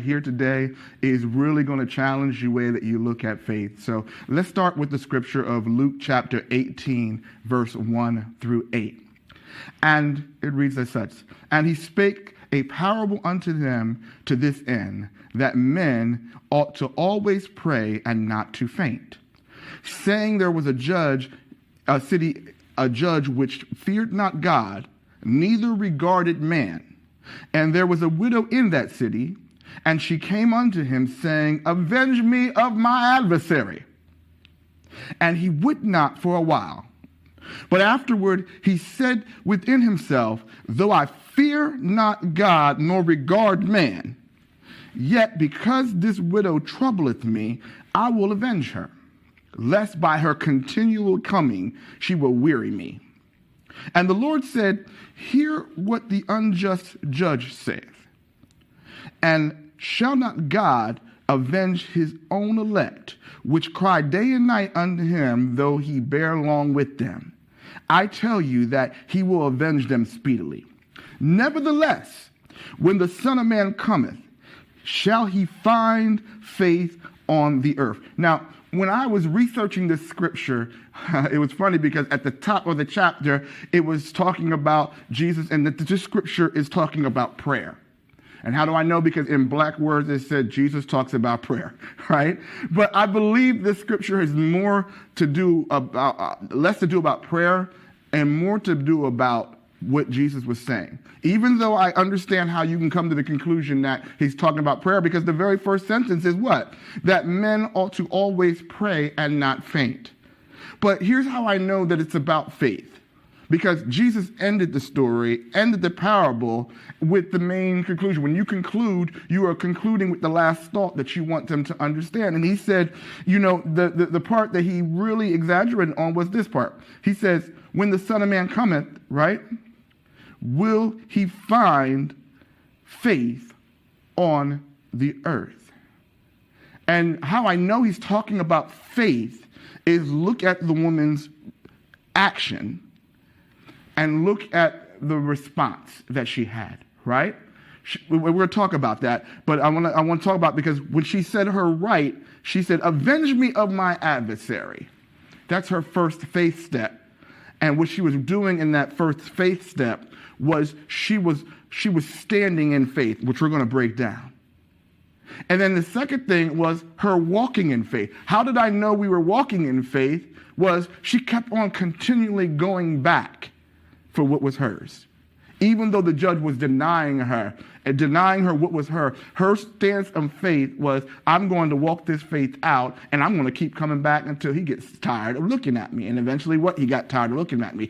here today is really going to challenge the way that you look at faith. So let's start with the scripture of Luke chapter 18, verse 1 through 8. And it reads as such, "And he spake a parable unto them to this end, that men ought to always pray and not to faint, saying there was a judge which feared not God, neither regarded man. And there was a widow in that city, and she came unto him, saying, Avenge me of my adversary. And he would not for a while. But afterward he said within himself, Though I fear not God, nor regard man, yet because this widow troubleth me, I will avenge her, lest by her continual coming she will weary me. And the Lord said, Hear what the unjust judge saith. And shall not God avenge his own elect, which cry day and night unto him, though he bear long with them? I tell you that he will avenge them speedily. Nevertheless, when the Son of Man cometh, shall he find faith on the earth?" Now, when I was researching this scripture, it was funny because at the top of the chapter, it was talking about Jesus, and this scripture is talking about prayer. And how do I know? Because in black words, it said Jesus talks about prayer, right? But I believe this scripture has more to do about, less to do about prayer and more to do about what Jesus was saying. Even though I understand how you can come to the conclusion that he's talking about prayer, because the very first sentence is what? That men ought to always pray and not faint. But here's how I know that it's about faith. Because Jesus ended the story, ended the parable with the main conclusion. When you conclude, you are concluding with the last thought that you want them to understand. And he said, the part that he really exaggerated on was this part. He says, when the Son of Man cometh, right, will he find faith on the earth? And how I know he's talking about faith is look at the woman's action and look at the response that she had, right? We're going to talk about that, but I want to talk about, because when she said her right, she said, "Avenge me of my adversary." That's her first faith step. And what she was doing in that first faith step was she was standing in faith, which we're going to break down. And then the second thing was her walking in faith. How did I know we were walking in faith? Was she kept on continually going back for what was hers. Even though the judge was denying her what was her stance of faith was, I'm going to walk this faith out, and I'm going to keep coming back until he gets tired of looking at me. And eventually he got tired of looking at me.